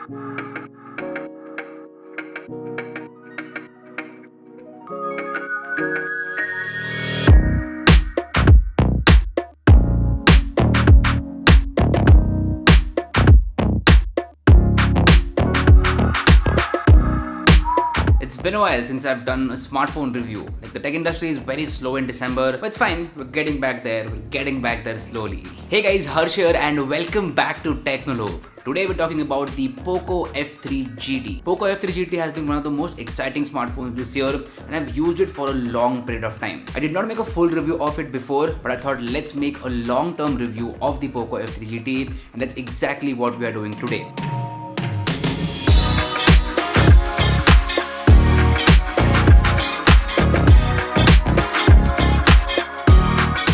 It's been a while since I've done a smartphone review. Like, the tech industry is very slow in December, but it's fine. We're getting back there. We're getting back there slowly. Hey guys, Harsh here and welcome back to Technolobe. Today we're talking about the Poco F3 GT. Poco F3 GT has been one of the most exciting smartphones this year and I've used it for a long period of time. I did not make a full review of it before, but I thought let's make a long-term review of the Poco F3 GT, and that's exactly what we are doing today.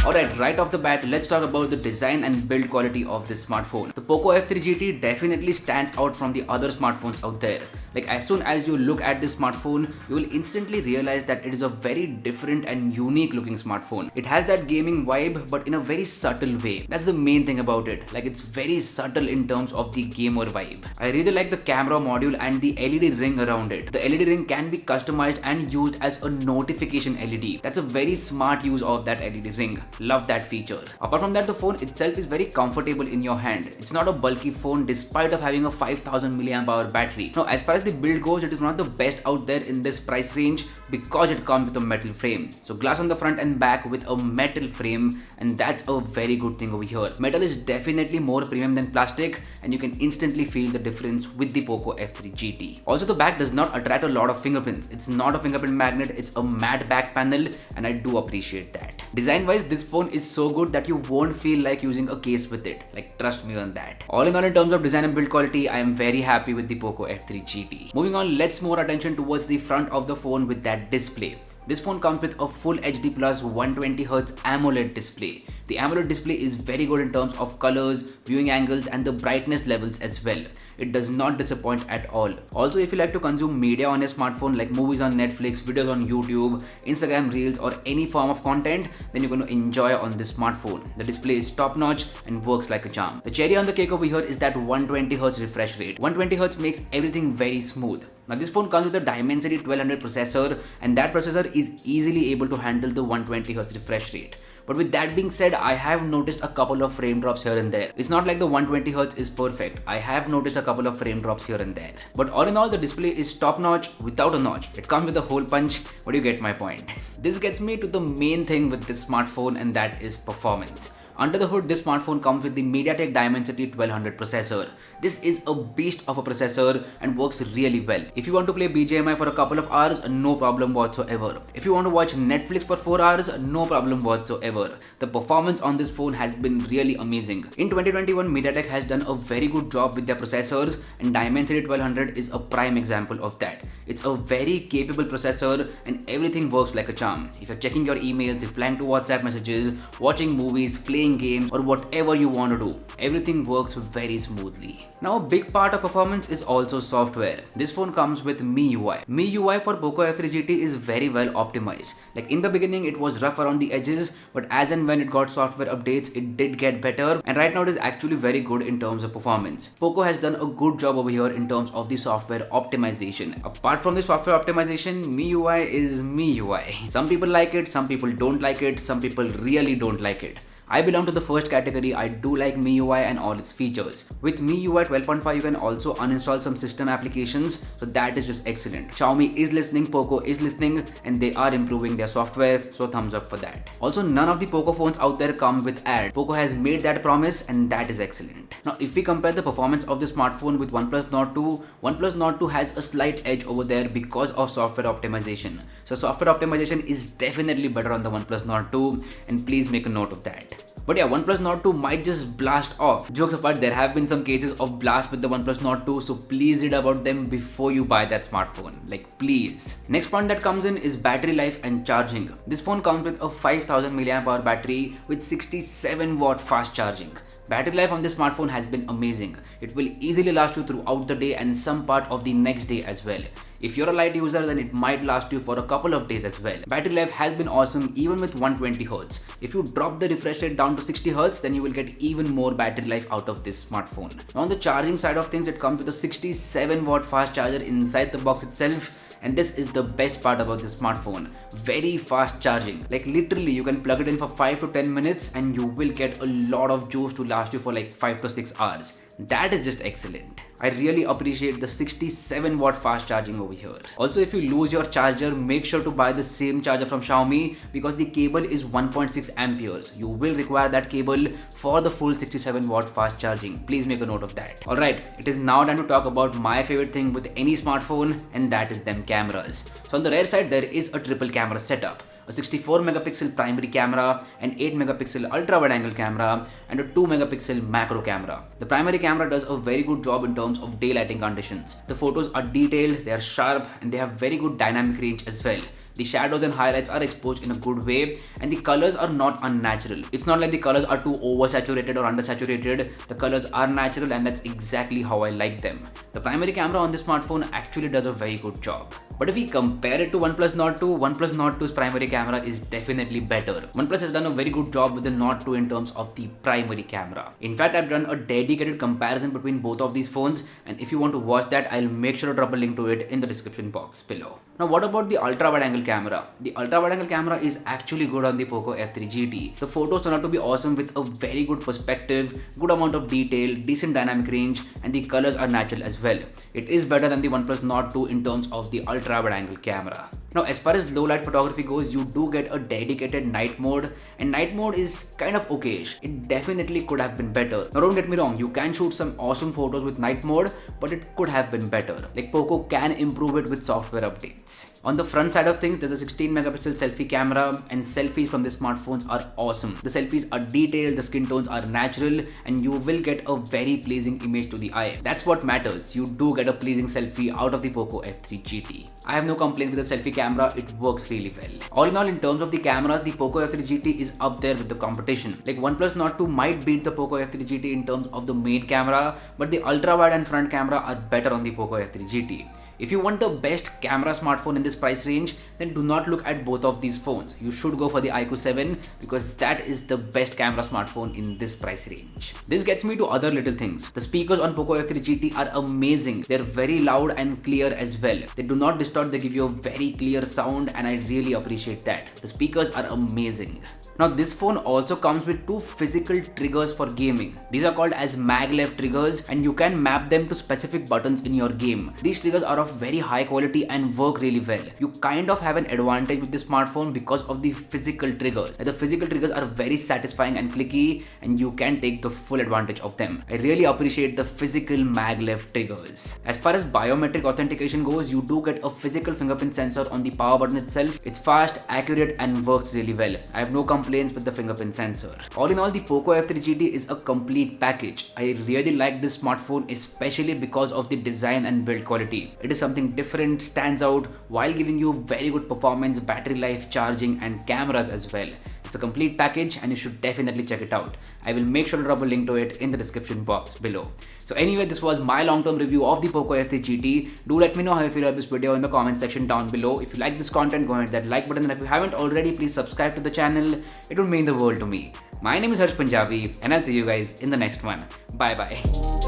Alright, right off the bat, let's talk about the design and build quality of this smartphone. The Poco F3 GT definitely stands out from the other smartphones out there. Like, as soon as you look at this smartphone, you will instantly realize that it is a very different and unique looking smartphone. It has that gaming vibe, but in a very subtle way. That's the main thing about it. Like, it's very subtle in terms of the gamer vibe. I really like the camera module and the LED ring around it. The LED ring can be customized and used as a notification LED. That's a very smart use of that LED ring. Love that feature. Apart from that, the phone itself is very comfortable in your hand. It's not a bulky phone despite of having a 5000 mAh battery. Now, as far as the build goes, it is one of the best out there in this price range because it comes with a metal frame. So glass on the front and back with a metal frame, and that's a very good thing over here. Metal is definitely more premium than plastic and you can instantly feel the difference with the Poco F3 GT. Also, the back does not attract a lot of fingerprints. It's not a fingerprint magnet, it's a matte back panel, and I do appreciate that. Design wise, this phone is so good that you won't feel like using a case with it. Like, trust me on that. All in all, in terms of design and build quality, I am very happy with the Poco F3 GT. Moving on, let's more attention towards the front of the phone with that display. This phone comes with a full HD plus 120Hz AMOLED display. The AMOLED display is very good in terms of colors, viewing angles, and the brightness levels as well. It does not disappoint at all. Also, if you like to consume media on a smartphone like movies on Netflix, videos on YouTube, Instagram Reels, or any form of content, then you're going to enjoy on this smartphone. The display is top notch and works like a charm. The cherry on the cake over here is that 120Hz refresh rate. 120Hz makes everything very smooth. Now, this phone comes with a Dimensity 1200 processor, and that processor is easily able to handle the 120Hz refresh rate. But with that being said, I have noticed a couple of frame drops here and there. It's not like the 120Hz is perfect. I have noticed a couple of frame drops here and there. But all in all, the display is top notch without a notch. It comes with a hole punch, but you get my point. This gets me to the main thing with this smartphone, and that is performance. Under the hood, this smartphone comes with the MediaTek Dimensity 1200 processor. This is a beast of a processor and works really well. If you want to play BGMI for a couple of hours, no problem whatsoever. If you want to watch Netflix for 4 hours, no problem whatsoever. The performance on this phone has been really amazing. In 2021, MediaTek has done a very good job with their processors, and Dimensity 1200 is a prime example of that. It's a very capable processor and everything works like a charm. If you're checking your emails, replying to WhatsApp messages, watching movies, playing games, or whatever you want to do, everything works very smoothly. Now, a big part of performance is also software. This phone comes with MIUI. MIUI for Poco F3 GT is very well optimized. Like, in the beginning, it was rough around the edges, but as and when it got software updates, it did get better, and right now it is actually very good in terms of performance. Poco has done a good job over here in terms of the software optimization. Apart from the software optimization, MIUI is MIUI. Some people like it, some people don't like it, some people really don't like it. I belong to the first category. I do like MIUI and all its features. With MIUI 12.5, you can also uninstall some system applications, so that is just excellent. Xiaomi is listening, Poco is listening, and they are improving their software, so thumbs up for that. Also, none of the Poco phones out there come with ads. Poco has made that promise, and that is excellent. Now, if we compare the performance of the smartphone with OnePlus Nord 2, OnePlus Nord 2 has a slight edge over there because of software optimization. So software optimization is definitely better on the OnePlus Nord 2, and please make a note of that. But yeah, OnePlus Nord 2 might just blast off. Jokes apart, there have been some cases of blast with the OnePlus Nord 2, so please read about them before you buy that smartphone. Like, please. Next point that comes in is battery life and charging. This phone comes with a 5000 mAh battery with 67 watt fast charging. Battery life on this smartphone has been amazing. It will easily last you throughout the day and some part of the next day as well. If you're a light user, then it might last you for a couple of days as well. Battery life has been awesome even with 120Hz. If you drop the refresh rate down to 60Hz, then you will get even more battery life out of this smartphone. Now on the charging side of things, it comes with a 67 watt fast charger inside the box itself. And this is the best part about this smartphone. Very fast charging. Like literally you can plug it in for 5 to 10 minutes and you will get a lot of juice to last you for like 5 to 6 hours. That is just excellent. I really appreciate the 67 watt fast charging over here. Also, if you lose your charger, make sure to buy the same charger from Xiaomi because the cable is 1.6 amperes. You will require that cable for the full 67 watt fast charging. Please make a note of that. Alright, it is now time to talk about my favorite thing with any smartphone, and that is them cameras. So on the rear side, there is a triple camera setup. A 64 megapixel primary camera, an 8 megapixel ultra wide angle camera, and a 2 megapixel macro camera. The primary camera does a very good job in terms of daylighting conditions. The photos are detailed, they are sharp, and they have very good dynamic range as well. The shadows and highlights are exposed in a good way, and the colors are not unnatural. It's not like the colors are too oversaturated or undersaturated. The colors are natural, and that's exactly how I like them. The primary camera on this smartphone actually does a very good job. But if we compare it to OnePlus Nord 2, OnePlus Nord 2's primary camera is definitely better. OnePlus has done a very good job with the Nord 2 in terms of the primary camera. In fact, I've done a dedicated comparison between both of these phones, and if you want to watch that, I'll make sure to drop a link to it in the description box below. Now, what about the ultra wide angle camera? The ultra wide angle camera is actually good on the Poco F3 GT. The photos turn out to be awesome with a very good perspective, good amount of detail, decent dynamic range, and the colors are natural as well. It is better than the OnePlus Nord 2 in terms of the ultra wide angle camera. Now, as far as low light photography goes, you do get a dedicated night mode, and night mode is kind of okayish. It definitely could have been better. Now, don't get me wrong, you can shoot some awesome photos with night mode, but it could have been better. Like Poco can improve it with software updates. On the front side of things, there's a 16 megapixel selfie camera, and selfies from the smartphones are awesome. The selfies are detailed, the skin tones are natural, and you will get a very pleasing image to the eye. That's what matters. You do get a pleasing selfie out of the Poco F3 GT. I have no complaints with the selfie camera, it works really well. All in all, in terms of the cameras, the Poco F3 GT is up there with the competition. Like OnePlus Nord 2 might beat the Poco F3 GT in terms of the main camera, but the ultra wide and front camera are better on the Poco F3 GT. If you want the best camera smartphone in this price range, then do not look at both of these phones. You should go for the iQOO 7 because that is the best camera smartphone in this price range. This gets me to other little things. The speakers on Poco F3 GT are amazing. They're very loud and clear as well. They do not distort, they give you a very clear sound, and I really appreciate that. The speakers are amazing. Now this phone also comes with two physical triggers for gaming. These are called as maglev triggers, and you can map them to specific buttons in your game. These triggers are of very high quality and work really well. You kind of have an advantage with this smartphone because of the physical triggers. The physical triggers are very satisfying and clicky, and you can take the full advantage of them. I really appreciate the physical maglev triggers. As far as biometric authentication goes, you do get a physical fingerprint sensor on the power button itself. It's fast, accurate, and works really well. I have no complaints with the fingerprint sensor. All in all, the Poco F3 GT is a complete package. I really like this smartphone, especially because of the design and build quality. It is something different, stands out while giving you very good performance, battery life, charging, and cameras as well. It's a complete package and you should definitely check it out. I will make sure to drop a link to it in the description box below. So anyway, this was my long-term review of the Poco F3 GT. Do let me know how you feel about this video in the comment section down below. If you like this content, go and hit that like button, and if you haven't already, please subscribe to the channel. It would mean the world to me. My name is Harsh Punjabi, and I'll see you guys in the next one. Bye bye.